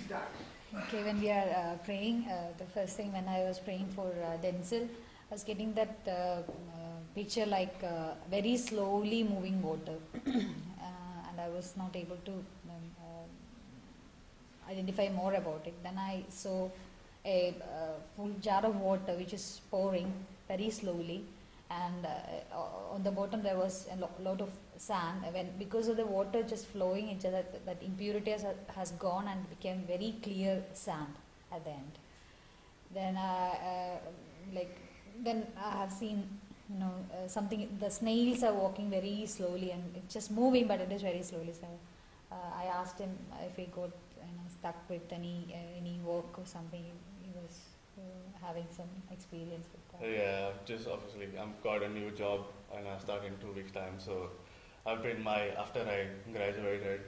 Okay, when we are praying, the first thing when I was praying for Denzel, I was getting that picture like very slowly moving water, and I was not able to identify more about it. Then I saw a full jar of water which is pouring very slowly, and on the bottom there was a lot of sand. Because of the water just flowing, it just that impurity has gone and became very clear sand at the end. Then then I have seen something. The snails are walking very slowly and it's just moving, but it is very slowly. So I asked him if he got stuck with any work or something. He was having some experience with that. Yeah, just obviously I've got a new job and I start in 2 weeks time. So after I graduated,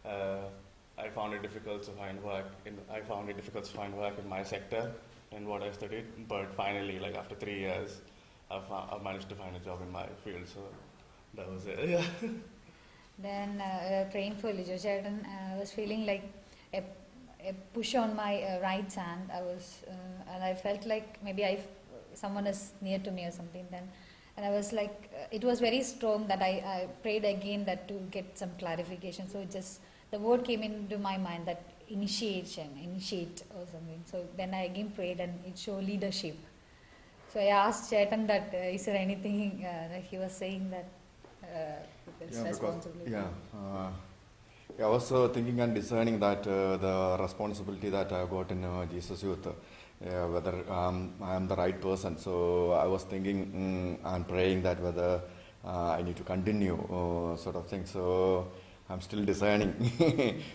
I found it difficult to find work. In my sector in what I studied. But finally, like after 3 years, I've managed to find a job in my field. So that was it. Yeah. Then praying for Lijo Chetan, I was feeling like a push on my right hand. And I felt like maybe someone is near to me or something. And I was like, it was very strong that I prayed again that to get some clarification. So the word came into my mind that initiate or something. So then I again prayed and it showed leadership. So I asked Chetan that is there anything that he was saying that responsibility. I was thinking and discerning that the responsibility that I got in Jesus Youth, whether I am the right person. So I was thinking and praying that whether I need to continue sort of thing. So I'm still discerning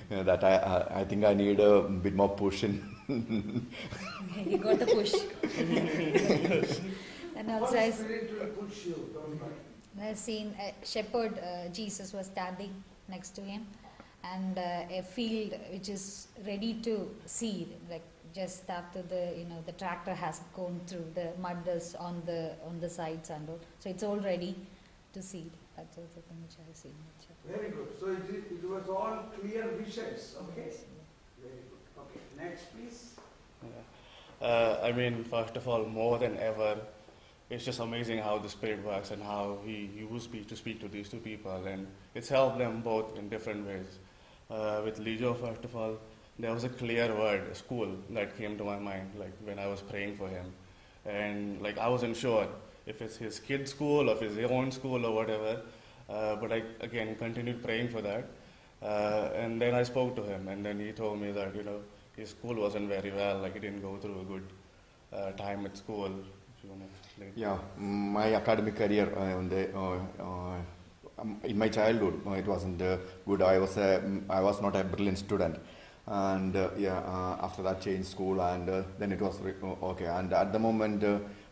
that I think I need a bit more push in. You got the push. And also I've seen a shepherd, Jesus was standing next to him, and a field which is ready to seed, like just after the tractor has gone through, the mud is on the sides and all, so it's all ready to seed. That's also the thing which I have seen. Very good. So it was all clear visions. Okay. Yes. Very good. Okay. Next, please. I mean, first of all, more than ever, it's just amazing how the Spirit works and how He used me to speak to these two people, and it's helped them both in different ways. With Lijo, first of all, there was a clear word, school, that came to my mind, like when I was praying for him, and like I wasn't sure if it's his kid's school or if it's his own school or whatever, but I again continued praying for that, and then I spoke to him, and then he told me that his school wasn't very well, like he didn't go through a good time at school. If you want to explain. Yeah, my academic career in my childhood, it wasn't good. I was not a brilliant student, and after that changed school, and then it was okay. And at the moment,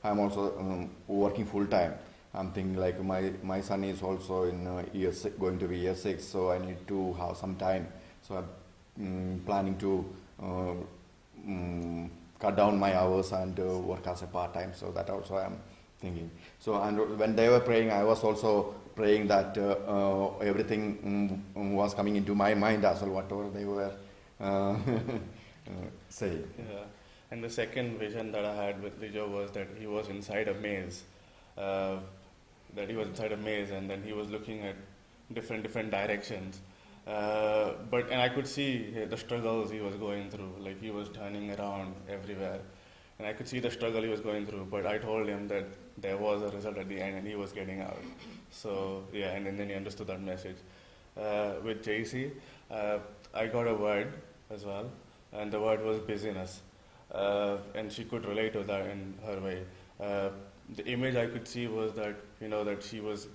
I'm also working full time. I'm thinking like my son is also in going to be year 6, so I need to have some time. So I'm planning to cut down my hours and work as a part-time, so that also I'm thinking. So, and when they were praying, I was also praying that everything was coming into my mind as well, whatever they were saying. Yeah. And the second vision that I had with Lijo was that he was inside a maze, and then he was looking at different directions. And I could see the struggles he was going through, like he was turning around everywhere. And I could see the struggle he was going through, but I told him that there was a result at the end and he was getting out. So, yeah, and then he understood that message. With JC, I got a word as well, and the word was busyness. And she could relate to that in her way. The image I could see was that, that she was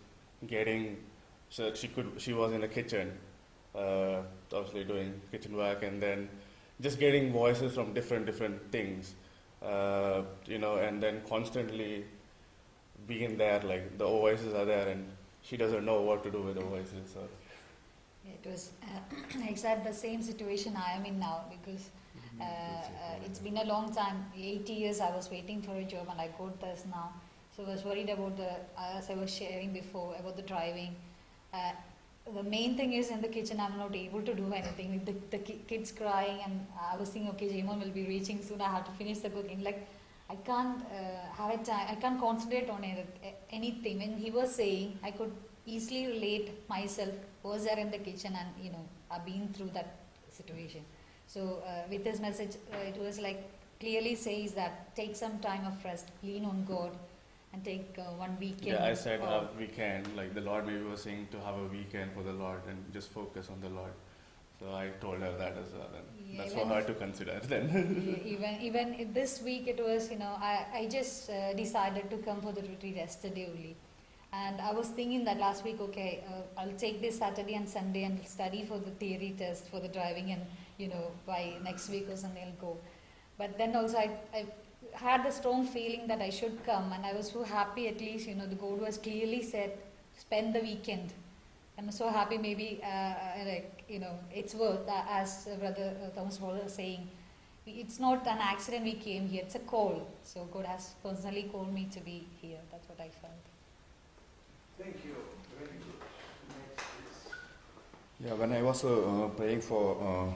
she was in the kitchen, obviously doing kitchen work, and then just getting voices from different things, and then constantly being there, like the voices are there and she doesn't know what to do with the voices. So. It was exactly the same situation I am in now, because it's been a long time, 80 years I was waiting for a job and I got this now. So I was worried about as I was sharing before, about the driving. the main thing is in the kitchen I'm not able to do anything with the kids crying, and I was thinking, okay, Jamon will be reaching soon, I have to finish the cooking. Like, I can't have a time, I can't concentrate on anything. When he was saying, I could easily relate myself, was there in the kitchen, and you know, I've been through that situation. So with this message, it was like clearly says that take some time of rest, lean on God, and take 1 weekend. Yeah, I said a weekend, like the Lord maybe was saying to have a weekend for the Lord and just focus on the Lord. So I told her that as well, and Yeah, that's for her to consider then. even this week it was, you know, I just decided to come for the retreat yesterday only. And I was thinking that last week, okay, I'll take this Saturday and Sunday and study for the theory test for the driving, and you know, by next week or something I'll go. But then also I had the strong feeling that I should come, and I was so happy, at least, you know, the God was clearly said, spend the weekend. I'm so happy, maybe, like, you know, it's worth, as Brother Thomas was saying, it's not an accident we came here, it's a call. So God has personally called me to be here. That's what I felt. Thank you. Very good. Next, please. Yeah, when I was praying for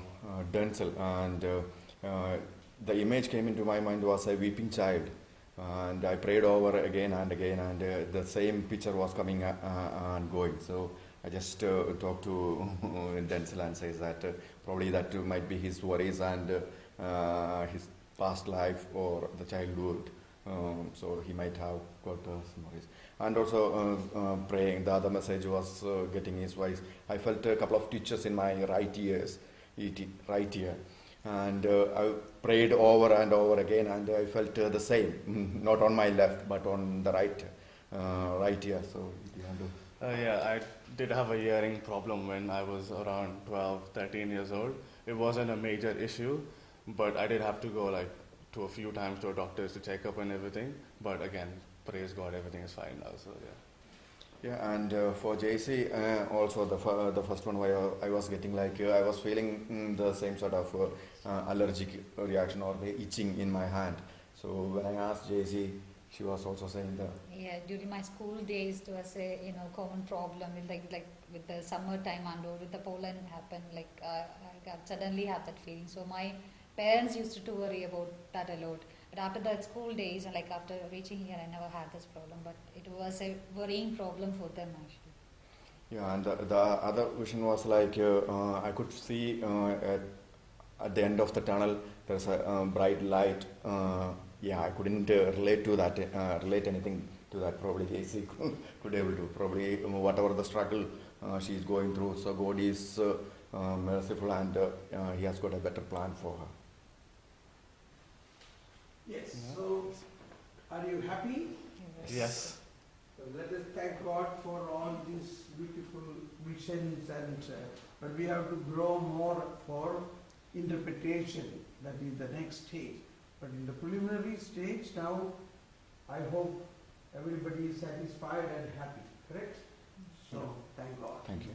Denzel, and the image came into my mind was a weeping child, and I prayed over again and again, and the same picture was coming and going. So I just talked to Denzel and says that probably that might be his worries and his past life or the childhood. So he might have got some worries. And also praying, the other message was getting his voice. I felt a couple of twitches in my right ear. And I prayed over and over again, and I felt the same, not on my left, but on the right ear. So, do you want to? Yeah, I did have a hearing problem when I was around 12, 13 years old. It wasn't a major issue, but I did have to go like to a few times to a doctor's to check up and everything. But again, praise God, everything is fine now. So yeah. Yeah, and for JC, also the first one where I was getting like, I was feeling the same sort of allergic reaction or the itching in my hand. So when I asked JC, she was also saying that. Yeah, during my school days, it was a, you know, common problem with like with the summertime and or with the pollen happened. Like I suddenly had that feeling. So my parents used to worry about that a lot. But after the school days, and like after reaching here, I never had this problem. But it was a worrying problem for them actually. Yeah, and the other vision was like I could see at the end of the tunnel there's a bright light. Yeah, I couldn't relate to that, relate anything to that. Probably JC could able to. Probably whatever the struggle she's going through, so God is merciful, and He has got a better plan for her. Yes. Yeah. So, are you happy? Yes. So let us thank God for all these beautiful visions, and but we have to grow more for interpretation. That is the next stage. But in the preliminary stage now, I hope everybody is satisfied and happy. Correct? So thank God. Thank you.